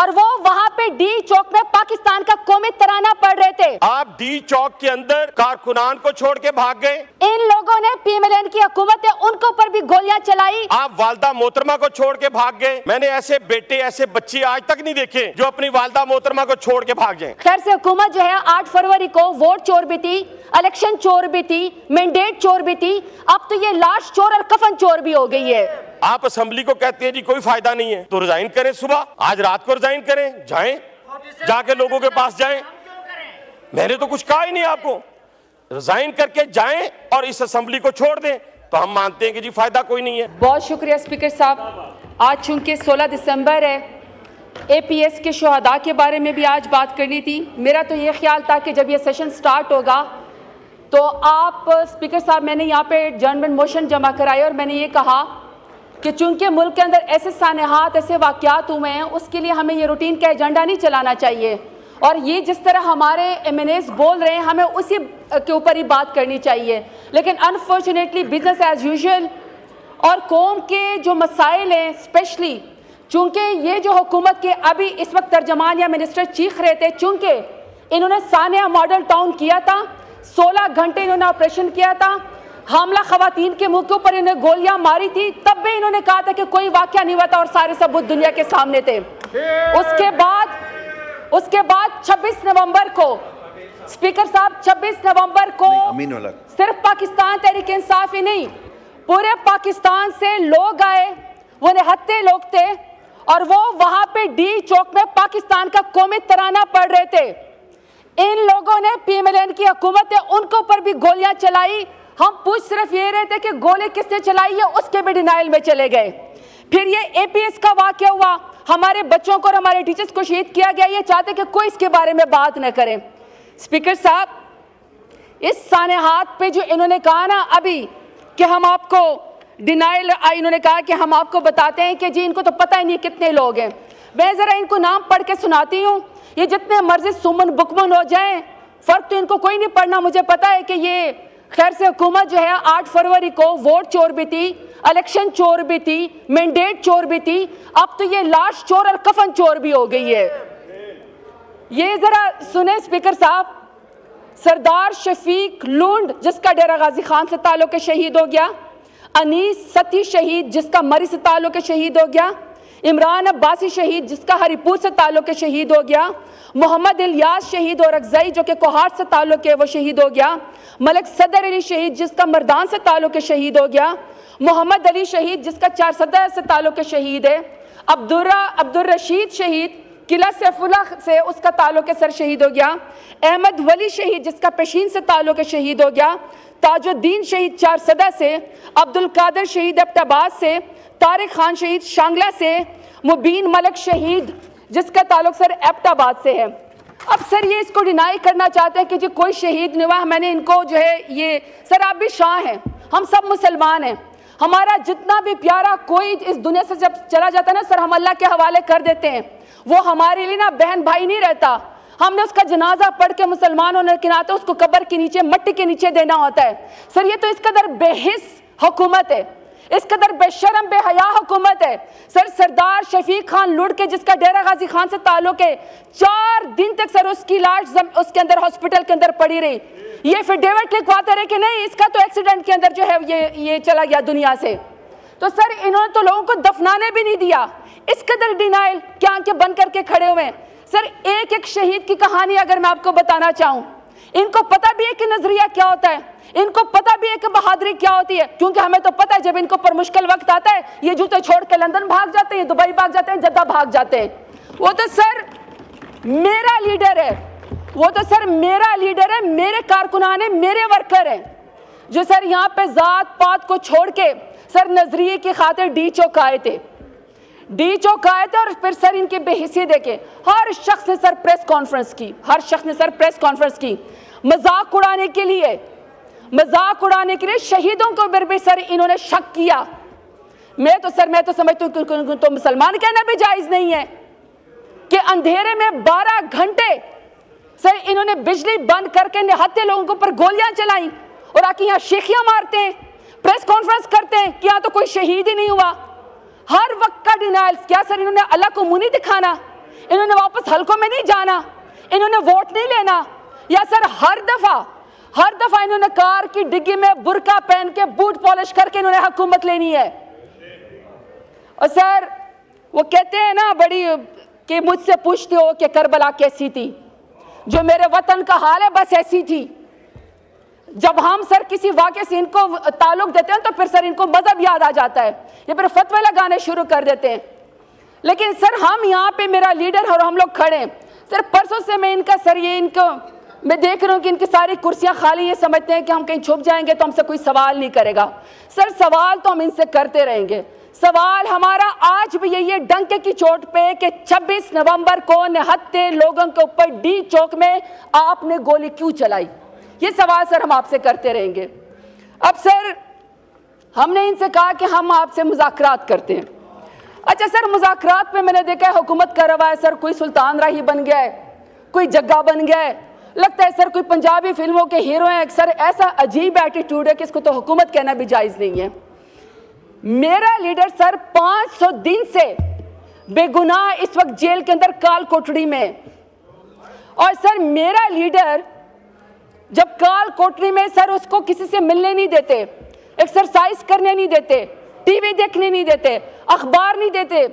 और वो वहाँ पे डी चौक में पाकिस्तान का कौमी तराना पढ़ रहे थे। आप डी चौक के अंदर कारकुनान को छोड़ के भाग गए। इन लोगों ने पीएमएलएन की हुकूमत है उनके ऊपर भी गोलियां चलाई। आप वालदा मोहतरमा को छोड़ के भाग गए। मैंने ऐसे बेटे ऐसे बच्चे आज तक नहीं देखे जो अपनी वालदा मोहतरमा को छोड़ के भाग जाए। खैर से हुकूमत जो है 8 फरवरी को वोट चोर भी थी, इलेक्शन चोर भी थी, मैंडेट चोर भी थी, अब तो ये लाश चोर और कफन चोर भी हो गई है। आप असेंबली को कहते हैं जी कोई फायदा नहीं है तो रिजाइन करें, सुबह आज रात को रिजाइन करें, जाएं जाके लोगों के पास जाएं। मैंने तो कुछ कहा ही नहीं आपको, रिजाइन करके जाएं और इस असेंबली को छोड़ दें तो हम मानते हैं कि जी फायदा कोई नहीं है। बहुत शुक्रिया स्पीकर साहब। आज चूंकि 16 दिसंबर है, एपीएस के शहादा के बारे में भी आज बात करनी थी। मेरा तो ये ख्याल था कि जब ये सेशन स्टार्ट होगा तो आप स्पीकर साहब, मैंने यहाँ पे एडजर्नमेंट मोशन जमा कराई और मैंने ये कहा कि चूंकि मुल्क के अंदर ऐसे सानेहात ऐसे वाक़यात हुए हैं, उसके लिए हमें ये रूटीन का एजेंडा नहीं चलाना चाहिए और ये जिस तरह हमारे एमएनएस बोल रहे हैं हमें उसी के ऊपर ही बात करनी चाहिए। लेकिन अनफॉर्चुनेटली बिजनेस एज यूजुअल और कौम के जो मसाइल हैं, स्पेशली चूंकि ये जो हुकूमत के अभी इस वक्त तर्जमान या मिनिस्टर चीख रहे थे, चूंकि इन्होंने सानिया मॉडल टाउन किया था, 16 घंटे इन्होंने ऑपरेशन किया था, हमला खवातीन के मुंह के ऊपर इन्हें गोलियां मारी थी, तब भी इन्होंने कहा था कि कोई वाकया नहीं हुआ था और सारे सबूत दुनिया के सामने थे। उसके बाद 26 नवंबर को स्पीकर साहब 26 नवंबर को सिर्फ पाकिस्तान तहरीक इंसाफ ही नहीं, पूरे पाकिस्तान से लोग आए, वो निहत्थे लोग थे और वो वहां पे डी चौक में पाकिस्तान का कौमी तराना पढ़ रहे थे। इन लोगों ने पीएमएलएन की हुकूमत है उनके ऊपर भी गोलियां चलाई। हम पूछ सिर्फ ये रहे थे कि गोली किसने चलाई है, उसके भी डिनाइल में चले गए। फिर ये एपीएस का वाकया हुआ, हमारे बच्चों को और हमारे टीचर्स को शहीद किया गया, ये चाहते कि कोई इसके बारे में बात न करे। स्पीकर साहब, इस सानेहात पे जो इन्होंने कहा ना अभी कि हम आपको डिनाइल, इन्होंने कहा कि हम आपको बताते हैं कि जी इनको तो पता ही नहीं कितने लोग हैं। मैं जरा इनको नाम पढ़ के सुनाती हूँ, ये जितने मर्जी सुमन बुकमन हो जाएं, फर्क तो इनको कोई नहीं पड़ना। मुझे पता है कि ये खैर से हुकूमत जो है 8 फरवरी को वोट चोर भी थी, इलेक्शन चोर भी थी, मैंडेट चोर भी थी, अब तो ये लाश चोर और कफन चोर भी हो गई है। ये जरा सुने स्पीकर साहब, सरदार शफीक लूंड जिसका डेरा गाजी खान से ताल्लुक शहीद हो गया, अनीस सती शहीद जिसका मरी से ताल्लुक शहीद हो गया, इमरान अब्बासी शहीद जिसका हरीपुर से ताल्लुक शहीद हो गया, मोहम्मद इलियास शहीद और अगजई जो कि कोहाट से ताल्लुक है वो शहीद हो गया, मलिक सदर अली शहीद जिसका मर्दान से ताल्लुक शहीद हो गया, मोहम्मद अली शहीद जिसका 4 सदर से ताल्लुक शहीद है, अब्दुल रशीद शहीद किला सैफुल्ला से उसका ताल्लुक सर शहीद हो गया, अहमद वली शहीद जिसका पेशीन से ताल्लुक शहीद हो गया, ताजुद्दीन शहीद 4 सदा से, अब्दुल कादिर शहीद एबटाबाद से, तारिक खान शहीद शांगला से, मुबीन मलिक शहीद जिसका ताल्लुक सर एबटाबाद से है। अब सर ये इसको डिनाई करना चाहते हैं कि जी कोई शहीद नहीं हुआ। मैंने इनको जो है ये सर, आप भी शाह हैं, हम सब मुसलमान हैं, हमारा जितना भी प्यारा कोई इस दुनिया से जब चला जाता है ना सर, हम अल्लाह के हवाले कर देते हैं। वो हमारे लिए ना बहन भाई नहीं रहता, हमने उसका जनाजा पढ़ के मुसलमान होने के नाते उसको कब्र के नीचे मट्टी के नीचे देना होता है। सर ये तो इस कदर बेहिस हुकूमत है, इस कदर बेशरम बेहया हुकूमत है। सर सरदार शफीक खान लुढ़ के जिसका डेरा गाजी खान से ताल्लुक है, 4 दिन तक सर उसकी लाश उसके अंदर हॉस्पिटल के अंदर पड़ी रही। ये फिर डेविड लिखवाते रहे कि नहीं इसका तो एक्सीडेंट के अंदर जो है ये चला गया दुनिया से। तो सर इन्होंने तो लोगों को दफनाने भी नहीं दिया, इस कदर डिनाइल क्या आंखें बंद करके खड़े हुए हैं। सर एक एक शहीद की कहानी अगर मैं आपको बताना चाहूँ, इनको पता भी है कि नजरिया क्या होता है, इनको पता भी है कि बहादुरी क्या होती है, क्योंकि हमें तो पता है जब इनको पर मुश्किल वक्त आता है ये जूते छोड़ के लंदन भाग जाते हैं, दुबई भाग जाते हैं, जद्दा भाग जाते हैं। वो तो सर मेरा लीडर है, वो तो सर मेरा लीडर है, मेरे कारकुनान है, मेरे वर्कर हैं जो सर यहाँ पे जात पात को छोड़ के सर नजरिए की खातिर डी चौक आए थे, डी चौक आए थे। और फिर सर इनके बेहिसी देखे हर शख्स ने सर प्रेस कॉन्फ्रेंस की, हर शख्स ने सर प्रेस कॉन्फ्रेंस की मजाक उड़ाने के लिए, मजाक उड़ाने के लिए शहीदों को भी सर इन्होंने शक किया। मैं तो समझती हूँ तो मुसलमान कहना भी जायज नहीं है कि अंधेरे में 12 घंटे सर इन्होंने बिजली बंद करके निहत्थे लोगों के ऊपर गोलियां चलाई और आके यहाँ शेखियां मारते हैं, प्रेस कॉन्फ्रेंस करते हैं कि यहाँ तो कोई शहीद ही नहीं हुआ। हर वक्त का डिनाइल। क्या सर इन्होंने अल्लाह को मुंह नहीं दिखाना? इन्होंने वापस हलकों में नहीं जाना, इन्होंने वोट नहीं लेना, या सर हर दफा इन्होंने कार की डिग्गी में बुर्का पहन के बूट पॉलिश करके इन्होंने हुकूमत लेनी है। और सर वो कहते हैं ना बड़ी कि मुझसे पूछते हो कि करबला कैसी थी, जो मेरे वतन का हाल है बस ऐसी थी। जब हम सर किसी वाक़े से इनको ताल्लुक देते हैं तो फिर सर इनको मजहब याद आ जाता है, ये फिर फतवे लगाने शुरू कर देते हैं। लेकिन सर हम यहाँ पे मेरा लीडर और हम लोग खड़े हैं सर, परसों से मैं इनका सर ये इनको मैं देख रहा हूँ कि इनकी सारी कुर्सियाँ खाली, ये समझते हैं कि हम कहीं छुप जाएंगे तो हमसे कोई सवाल नहीं करेगा। सर सवाल तो हम इनसे करते रहेंगे। सवाल हमारा आज भी यही है डंके की चोट पे कि 26 नवंबर को निहत्ते लोगों के ऊपर डी चौक में आपने गोली क्यों चलाई, ये सवाल सर हम आपसे करते रहेंगे। अब सर हमने इनसे कहा कि हम आपसे मुज़ाकरात करते हैं। अच्छा सर मुज़ाकरात पे मैंने देखा है हुकूमत कर रहा है सर, कोई सुल्तान राही बन गया है, कोई जग्गा बन गया है, लगता है सर कोई पंजाबी फिल्मों के हीरो हैं। सर ऐसा अजीब एटीट्यूड है कि इसको तो हुकूमत कहना भी जायज़ नहीं है। मेरा लीडर सर 500 दिन से बेगुनाह इस वक्त जेल के अंदर काल कोठड़ी में, और सर मेरा लीडर जब काल कोठड़ी में सर उसको किसी से मिलने नहीं देते, एक्सरसाइज करने नहीं देते, टीवी देखने नहीं देते, अखबार नहीं देते,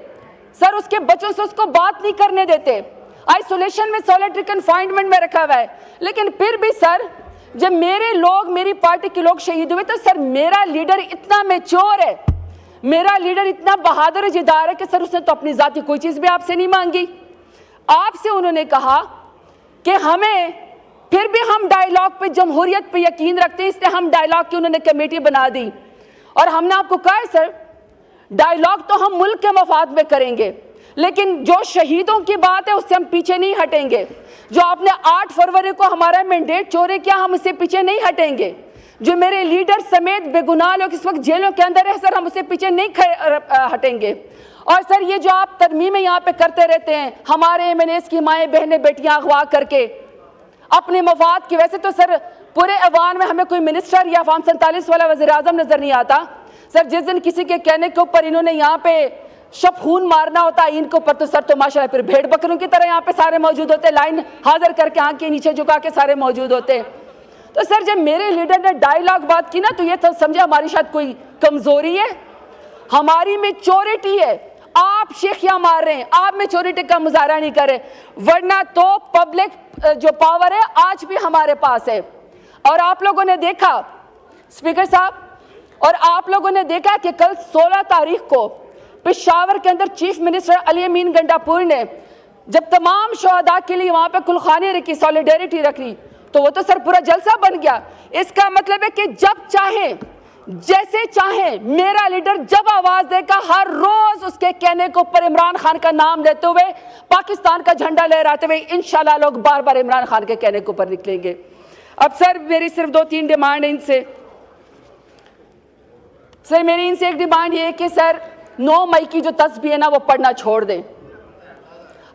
सर उसके बच्चों से उसको बात नहीं करने देते, आइसोलेशन में सॉलिटरी कन्फाइनमेंट में रखा हुआ है। लेकिन फिर भी सर जब मेरे लोग मेरी पार्टी के लोग शहीद हुए तो सर मेरा लीडर इतना मैच्योर है, मेरा लीडर इतना बहादुर जिदार है कि सर उसने तो अपनी जाति कोई चीज़ भी आपसे नहीं मांगी। आपसे उन्होंने कहा कि हमें फिर भी हम डायलॉग पे जमहूरियत पे यकीन रखते हैं, इसलिए हम डायलॉग की उन्होंने कमेटी बना दी। और हमने आपको कहा है सर डायलॉग तो हम मुल्क के मफाद में करेंगे, लेकिन जो शहीदों की बात है उससे हम पीछे नहीं हटेंगे। जो आपने 8 फरवरी को हमारा मैंडेट चोरी किया, हम उससे पीछे नहीं हटेंगे। जो मेरे लीडर समेत बेगुनाह लोग इस वक्त जेलों के अंदर है सर, हम उससे पीछे नहीं हटेंगे। और सर ये जो आप तरमीमें यहाँ पे करते रहते हैं, हमारे MNAs की माएँ बहनें बेटियाँ अगवा करके अपने मफाद की, वैसे तो सर पूरे अवान में हमें कोई मिनिस्टर या फार्म 47 वाला वज़ीर आज़म नजर नहीं आता। सर जिस दिन किसी के कहने के ऊपर इन्होंने यहाँ पे शब खून मारना होता है इनके ऊपर, तो सर तो माशाल्लाह फिर भेड़ बकरों की तरह यहाँ पे सारे मौजूद होते, लाइन हाजिर करके आंख के नीचे झुका के सारे मौजूद होते। तो सर जब मेरे लीडर ने डायलॉग बात की ना तो ये तो समझे हमारी शायद कोई कमजोरी है, हमारी मेच्योरिटी है। आप शेखियां मार रहे हैं, आप मेच्योरिटी का मुजाहरा नहीं कर रहे, वरना तो पब्लिक जो पावर है आज भी हमारे पास है। और आप लोगों ने देखा स्पीकर साहब, और आप लोगों ने देखा कि कल 16 तारीख को पेशावर के अंदर चीफ मिनिस्टर अली अमीन गंडापुर ने जब तमाम शहदा के लिए वहां पे कुलखानी रखी, सॉलिडेरिटी रखी, तो वो तो सर पूरा जलसा बन गया। इसका मतलब है कि जब चाहे जैसे चाहे मेरा लीडर जब आवाज देगा, हर रोज उसके कहने के ऊपर इमरान खान का नाम लेते हुए, पाकिस्तान का झंडा लहराते हुए इंशाल्लाह लोग बार बार इमरान खान के कहने के ऊपर निकलेंगे। अब सर मेरी सिर्फ 2-3 डिमांड है इनसे। सर मेरी इनसे एक डिमांड ये है कि सर 9 मई की जो तस्बीह है ना वो पढ़ना छोड़ दें।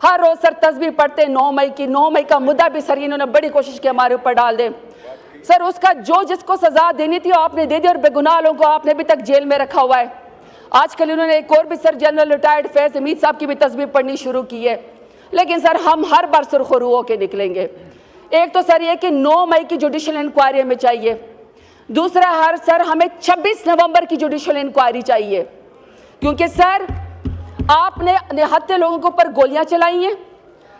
हर रोज सर तस्बीह पढ़ते हैं 9 मई की, 9 मई का मुद्दा भी सर इन्होंने बड़ी कोशिश की हमारे ऊपर डाल दें। सर उसका जो जिसको सजा देनी थी आपने दे दी, और बेगुनाह लोगों को आपने अभी तक जेल में रखा हुआ है। आजकल इन्होंने एक और भी sir general retired Faiz Hamid साहब की भी तस्बीह पढ़नी शुरू की है। लेकिन सर हम हर बार सुरखरू होकर निकलेंगे। एक तो सर ये कि 9 मई की जुडिशल इंक्वायरी हमें चाहिए, दूसरा सर हमें 26 नवंबर की जुडिशल इंक्वायरी चाहिए, क्योंकि सर आपने निहत्ते लोगों के ऊपर गोलियां चलाई हैं,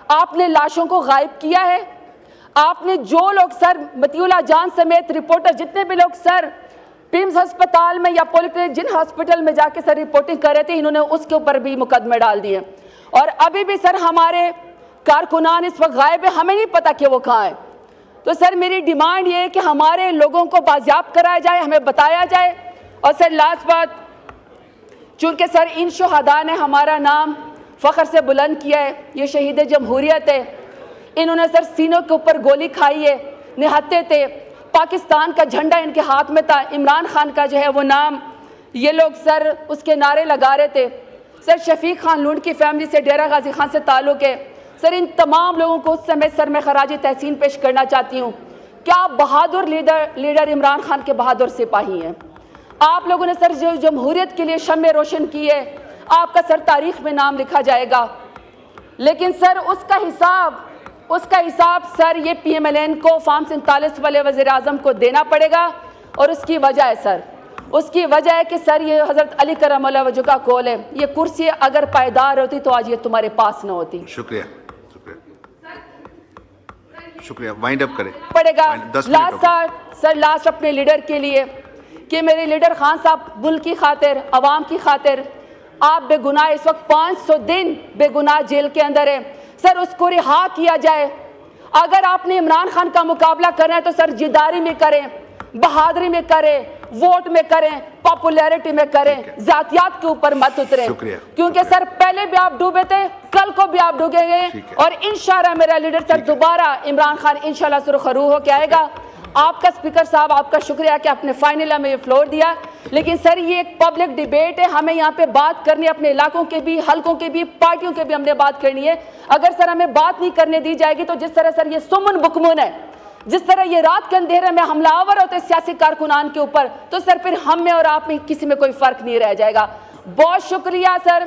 आपने लाशों को गायब किया है, आपने जो लोग सर मतीउल्लाह जान समेत रिपोर्टर जितने भी लोग सर पिम्स अस्पताल में या पॉलिक्लिनिक जिन हॉस्पिटल में जाके सर रिपोर्टिंग कर रहे थे, इन्होंने उसके ऊपर भी मुकदमे डाल दिए। और अभी भी सर हमारे कारकुनान इस वक्त गायब है, हमें नहीं पता कि वो कहाँ है। तो सर मेरी डिमांड ये है कि हमारे लोगों को बाजियाब कराया जाए, हमें बताया जाए। और सर लास्ट बात, चूँकि सर इन शहदा ने हमारा नाम फ़ख्र से बुलंद किया है, ये शहीद जमहूरियत है, इन्होंने सर सीनों के ऊपर गोली खाई है, निहत्ते थे, पाकिस्तान का झंडा इनके हाथ में था, इमरान खान का जो है वो नाम ये लोग सर उसके नारे लगा रहे थे। सर शफीक खान लूंड की फैमिली से डेरा गाजी खान से ताल्लुक़ है। सर इन तमाम लोगों को उस समय सर मैं खराजी तहसीन पेश करना चाहती हूँ। क्या आप बहादुर लीडर इमरान खान के बहादुर सिपाही हैं? आप लोगों ने सर जो जमहूरियत के लिए शम्मे रोशन की है, आपका सर तारीख में नाम लिखा जाएगा। लेकिन सर उसका हिसाब सर ये PMLN को फॉर्म 47 वाले वज़ीर आज़म को देना पड़ेगा। और उसकी वजह है सर, उसकी वजह है कि सर ये हज़रत अली करमल्लाह वजह का कौल है, ये कुर्सी अगर पायदार होती तो आज ये तुम्हारे पास न होती। शुक्रिया, शुक्रिया। वाइंड अप करें पड़ेगा। लास्ट अपने लीडर के लिए कि मेरे लीडर खान साहब मुल्क की खातिर, अवाम की खातिर आप बेगुनाह इस वक्त 500 दिन बेगुनाह जेल के अंदर है सर, उसको रिहा किया जाए। अगर आपने इमरान खान का मुकाबला करना है तो सर जिदारी में करें, बहादुरी में करें, वोट में करें, पॉपुलैरिटी में करें, जातियात के ऊपर मत उतरें, क्योंकि सर पहले भी आप डूबे थे, कल को भी आप डूबेंगे। और इंशाल्लाह मेरा लीडर सर दोबारा इमरान खान इंशाल्लाह सुरखरू होकर आएगा। आपका स्पीकर साहब आपका शुक्रिया कि आपने फाइनल में ये फ्लोर दिया। लेकिन सर ये एक पब्लिक डिबेट है, हमें यहाँ पे बात करनी है, अपने इलाकों के भी, हलकों के भी, पार्टियों के भी हमने बात करनी है। अगर सर हमें बात नहीं करने दी जाएगी तो जिस तरह सर ये सुमन बुकमुन है, जिस तरह ये रात के अंधेरे में हमलावर होते सियासी कारकुनान के ऊपर, तो सर फिर हम में और आप में किसी में कोई फर्क नहीं रह जाएगा। बहुत शुक्रिया सर।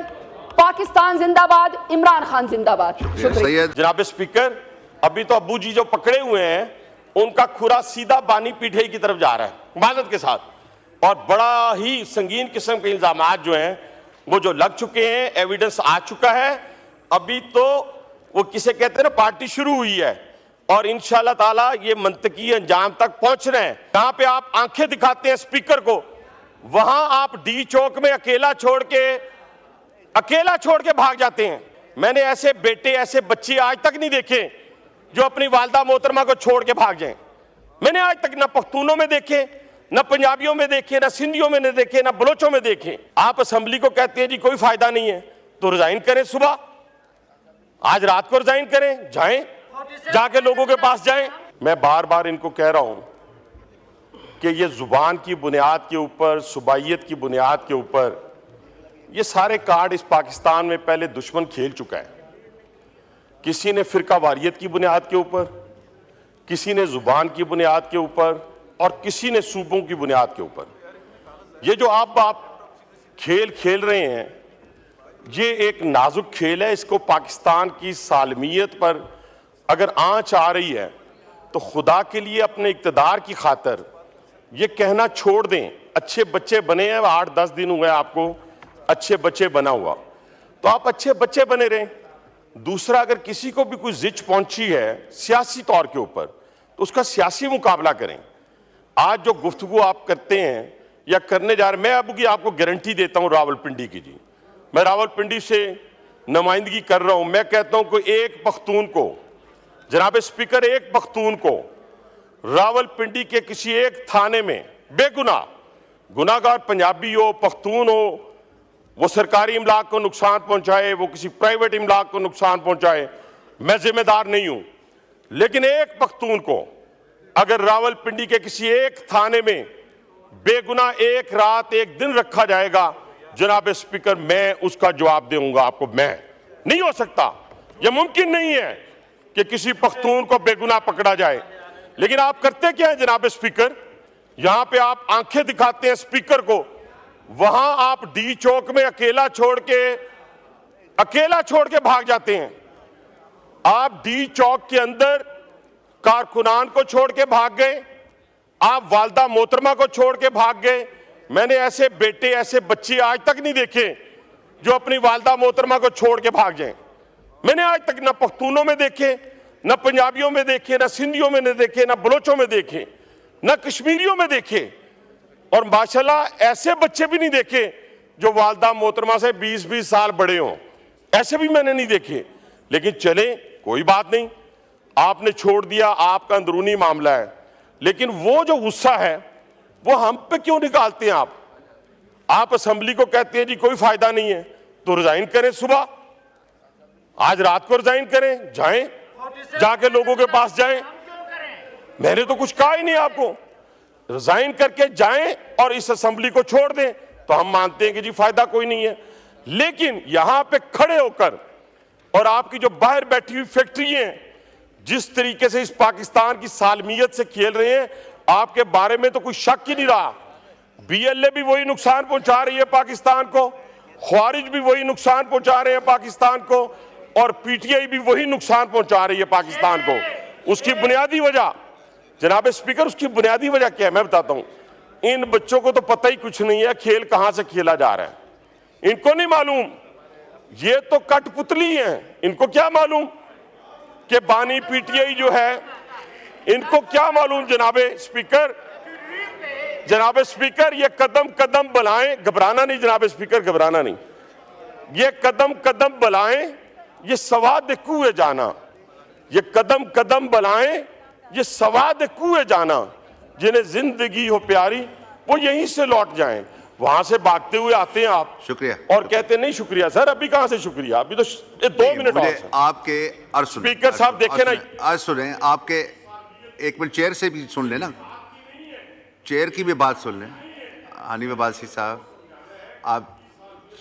पाकिस्तान जिंदाबाद, इमरान खान जिंदाबाद। शुक्रिया जनाब स्पीकर। अभी तो अब्बू जी जो पकड़े हुए हैं उनका खुरा सीधा बानी पीठे की तरफ जा रहा है माजरत के साथ, और बड़ा ही संगीन किस्म के इल्जामात जो हैं वो जो लग चुके हैं, एविडेंस आ चुका है। अभी तो वो किसे कहते हैं ना, पार्टी शुरू हुई है और इंशाल्लाह ताला ये मंतकी अंजाम तक पहुंच रहे हैं। जहां पे आप आंखें दिखाते हैं स्पीकर को, वहां आप डी चौक में अकेला छोड़ के भाग जाते हैं। मैंने ऐसे बेटे, ऐसे बच्चे आज तक नहीं देखे जो अपनी वालदा मोहतरमा को छोड़ के भाग जाएं। मैंने आज तक ना पख्तूनों में देखे, ना पंजाबियों में देखे, ना सिंधियों में देखे, ना बलोचों में देखे। आप असेंबली को कहते हैं जी कोई फायदा नहीं है तो रिजाइन करें, सुबह आज रात को रिजाइन करें, जाएं, जाके लोगों के पास जाएं। मैं बार बार इनको कह रहा हूं कि ये जुबान की बुनियाद के ऊपर, सुबाइयत की बुनियाद के ऊपर ये सारे कार्ड इस पाकिस्तान में पहले दुश्मन खेल चुका है। किसी ने फिरका वारियत की बुनियाद के ऊपर, किसी ने जुबान की बुनियाद के ऊपर, और किसी ने सूबों की बुनियाद के ऊपर। ये जो आप खेल खेल रहे हैं, ये एक नाजुक खेल है। इसको पाकिस्तान की सालमियत पर अगर आंच आ रही है तो खुदा के लिए अपने इक्तदार की खातर ये कहना छोड़ दें। अच्छे बच्चे बने हैं, 8-10 दिन हुए आपको अच्छे बच्चे बना हुआ, तो आप अच्छे बच्चे बने रहें। दूसरा, अगर किसी को भी कोई जिच पहुंची है सियासी तौर के ऊपर तो उसका सियासी मुकाबला करें। आज जो गुफ्तगू आप करते हैं या करने जा रहे, मैं अब की आपको गारंटी देता हूं रावलपिंडी की जी, मैं रावलपिंडी से नुमाइंदगी कर रहा हूं। मैं कहता हूं कि एक पख्तून को, जनाब स्पीकर, एक पख्तून को रावलपिंडी के किसी एक थाने में बेगुनाह, गुनाहगार पंजाबी हो, पख्तून हो, वो सरकारी इमलाक को नुकसान पहुंचाए, वो किसी प्राइवेट इमलाक को नुकसान पहुंचाए, मैं जिम्मेदार नहीं हूं। लेकिन एक पख्तून को अगर रावलपिंडी के किसी एक थाने में बेगुनाह एक रात एक दिन रखा जाएगा, जनाब स्पीकर, मैं उसका जवाब दूंगा आपको। मैं नहीं हो सकता, यह मुमकिन नहीं है कि किसी पख्तून को बेगुनाह पकड़ा जाए। लेकिन आप करते क्या है जनाब स्पीकर, यहां पे आप आंखें दिखाते हैं स्पीकर को, वहां आप डी चौक में अकेला छोड़ के भाग जाते हैं। आप डी चौक के अंदर कारकुनान को छोड़ के भाग गए, आप वालदा मोहतरमा को छोड़ के भाग गए। मैंने ऐसे बेटे, ऐसे बच्चे आज तक नहीं देखे जो अपनी वालदा मोहतरमा को छोड़ के भाग जाएं। मैंने आज तक ना पख्तूनों में देखे, ना पंजाबियों में देखे, ना सिंधियों में देखे, ना बलोचों में देखे, ना कश्मीरियों में देखे, और माशाल्लाह ऐसे बच्चे भी नहीं देखे जो वालदा मोहतरमा से 20-20 साल बड़े हों, ऐसे भी मैंने नहीं देखे। लेकिन चले, कोई बात नहीं, आपने छोड़ दिया, आपका अंदरूनी मामला है। लेकिन वो जो गुस्सा है वो हम पे क्यों निकालते हैं आप असेंबली को कहते हैं जी कोई फायदा नहीं है तो रिजाइन करें, सुबह आज रात को रिजाइन करें, जाएं, जाके लोगों के पास जाएं। मैंने तो कुछ कहा ही नहीं आपको, रिजाइन करके जाएं और इस असेंबली को छोड़ दें तो हम मानते हैं कि जी फायदा कोई नहीं है। लेकिन यहां पे खड़े होकर और आपकी जो बाहर बैठी हुई फैक्ट्री हैं जिस तरीके से इस पाकिस्तान की सालमियत से खेल रहे हैं, आपके बारे में तो कोई शक ही नहीं रहा। BLA भी वही नुकसान पहुंचा रही है पाकिस्तान को, ख्वारिज भी वही नुकसान पहुंचा रहे हैं पाकिस्तान को, और पीटीआई भी वही नुकसान पहुंचा रही है पाकिस्तान को। उसकी बुनियादी वजह जनाब स्पीकर, उसकी बुनियादी वजह क्या है मैं बताता हूं। इन बच्चों को तो पता ही कुछ नहीं है खेल कहां से खेला जा रहा है, इनको नहीं मालूम। ये तो कठपुतली हैं, इनको क्या मालूम कि बानी पीटीआई जो है, इनको क्या मालूम जनाब स्पीकर ये कदम कदम बलाएं, घबराना नहीं जनाब स्पीकर, घबराना नहीं। ये कदम कदम बलाएं, ये सवाद कुए जाना, ये कदम कदम बलाएं, ये सवाद कुए जाना। जिन्हें जिंदगी हो प्यारी वो यहीं से लौट जाएं। वहां से भागते हुए आते हैं आप, शुक्रिया, और कहते नहीं शुक्रिया सर। अभी कहां से शुक्रिया, अभी तो 2 मिनट और हैं। आपके अर्ज सुने स्पीकर साहब देखे ना, अर्ज सुने आपके। एक मिनट चेयर से भी सुन लेना, चेयर की भी बात सुन लें। हनीफ अब्बासी साहब, आप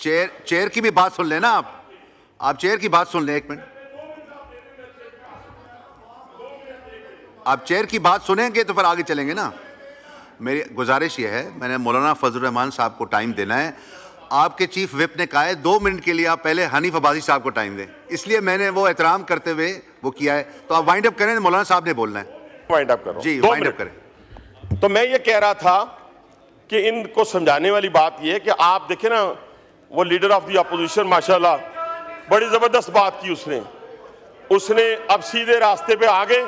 चेयर की भी बात सुन लेना। आप चेयर की बात सुन लें, एक मिनट। आप चेयर की बात सुनेंगे तो फिर आगे चलेंगे ना। मेरी गुजारिश ये है, मैंने मौलाना फजल रहमान साहब को टाइम देना है। आपके चीफ विप ने कहा है 2 मिनट के लिए आप पहले हनीफ अब्बासी साहब को टाइम दें, इसलिए मैंने वो एहतराम करते हुए वो किया है। तो आप वाइंड अप करें, मौलाना साहब ने बोलना है। वाइंड अप करो जी, 2 वाइंड मिनट अप करें। तो मैं ये कह रहा था कि इनको समझाने वाली बात ये है कि आप देखें ना, वो लीडर ऑफ द अपोजिशन माशाल्लाह बड़ी जबरदस्त बात की उसने अब सीधे रास्ते पे आ गए,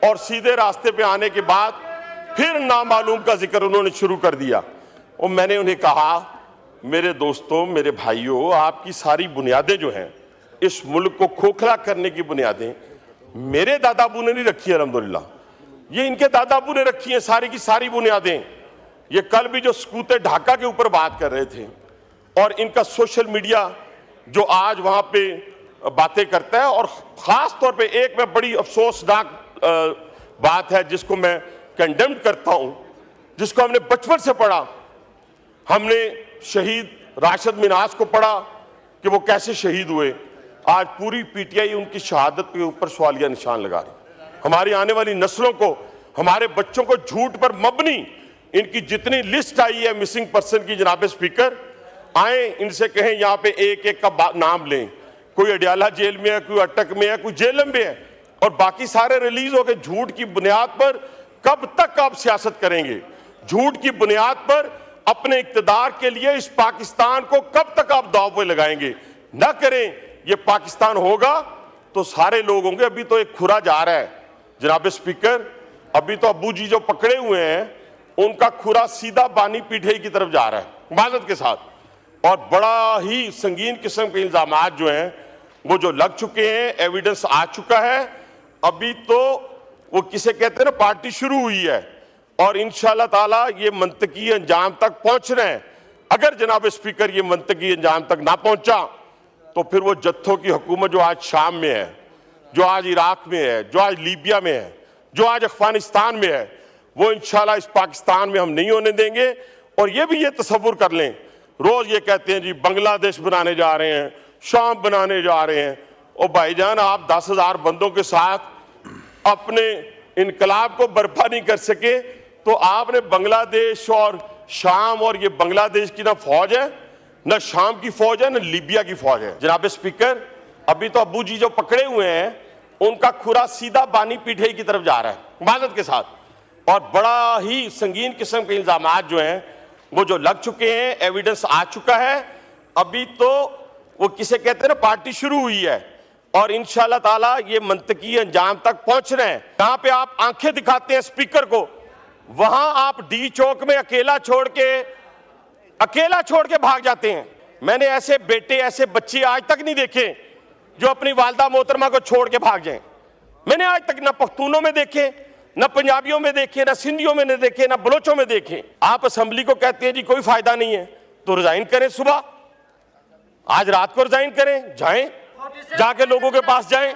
और सीधे रास्ते पे आने के बाद फिर नामालूम का जिक्र उन्होंने शुरू कर दिया। और मैंने उन्हें कहा, मेरे दोस्तों, मेरे भाइयों, आपकी सारी बुनियादें जो हैं इस मुल्क को खोखला करने की बुनियादें मेरे दादाबू ने नहीं रखी, अल्हम्दुलिल्लाह ये इनके दादाबू ने रखी हैं सारी की सारी बुनियादें। ये कल भी जो सकूते ढाका के ऊपर बात कर रहे थे, और इनका सोशल मीडिया जो आज वहां पे बातें करता है, और खास तौर पे एक में बड़ी अफसोसनाक बात है जिसको मैं कंडेम्ड करता हूं, जिसको हमने बचपन से पढ़ा। हमने शहीद राशिद मिनास को पढ़ा कि वो कैसे शहीद हुए। आज पूरी पीटीआई उनकी शहादत के ऊपर सवालिया निशान लगा रही। हमारी आने वाली नस्लों को, हमारे बच्चों को झूठ पर मबनी इनकी जितनी लिस्ट आई है मिसिंग पर्सन की, जनाब स्पीकर, आए इनसे कहें यहाँ पे एक एक का नाम लें। कोई अडियाला जेल में है, कोई अटक में है, कोई जेल में है, और बाकी सारे रिलीज हो गए। झूठ की बुनियाद पर कब तक आप सियासत करेंगे? झूठ की बुनियाद पर अपने इक्तदार के लिए इस पाकिस्तान को कब तक आप दांव पे लगाएंगे? न करें। ये पाकिस्तान होगा तो सारे लोग होंगे। अभी तो एक खुरा जा रहा है जनाब स्पीकर, अभी तो अब्बू जी जो पकड़े हुए हैं उनका खुरा सीधा बानी पीठे की तरफ जा रहा है माजरत के साथ, और बड़ा ही संगीन किस्म के इल्जामात जो हैं वो जो लग चुके हैं, एविडेंस आ चुका है। अभी तो वो किसे कहते हैं ना, पार्टी शुरू हुई है, और इंशाअल्लाह ताला ये मंतकी अंजाम तक पहुंच रहे हैं। अगर जनाब स्पीकर ये मंतकी अंजाम तक ना पहुंचा तो फिर वो जत्थों की हुकूमत जो आज शाम में है, जो आज इराक में है, जो आज लीबिया में है, जो आज अफगानिस्तान में है, वो इंशाअल्लाह इस पाकिस्तान में हम नहीं होने देंगे। और ये भी ये तसव्वुर कर लें, रोज ये कहते हैं जी बांग्लादेश बनाने जा रहे हैं, शाम बनाने जा रहे हैं। और भाईजान, आप 10,000 बंदों के साथ अपने इनकलाब को बर्पा नहीं कर सके, तो आपने बांग्लादेश और शाम, और ये बांग्लादेश की ना फौज है, ना शाम की फौज है, ना लीबिया की फौज है। जनाब स्पीकर, अभी तो अब्बू जी जो पकड़े हुए हैं उनका खुरा सीधा बानी पीठे की तरफ जा रहा है माजरत के साथ, और बड़ा ही संगीन किस्म के इल्जामात जो हैं वो जो लग चुके हैं, एविडेंस आ चुका है। अभी तो वो किसे कहते हैं ना, पार्टी शुरू हुई है, और इंशाअल्लाह ताला ये मंतकी अंजाम तक पहुंच रहे हैं। जहां पे आप आंखें दिखाते हैं स्पीकर को, वहां आप डी चौक में अकेला छोड़ के भाग जाते हैं। मैंने ऐसे बेटे, ऐसे बच्चे आज तक नहीं देखे जो अपनी वालदा मोहतरमा को छोड़ के भाग जाएं। मैंने आज तक ना पख्तूनों में देखे, ना पंजाबियों में देखे, ना सिंधियों में देखे, ना बलोचों में देखे। आप असेंबली को कहते हैं जी कोई फायदा नहीं है, तो रिजाइन करें सुबह, आज रात को रिजाइन करें, जाएं, जाके लोगों के पास जाएं।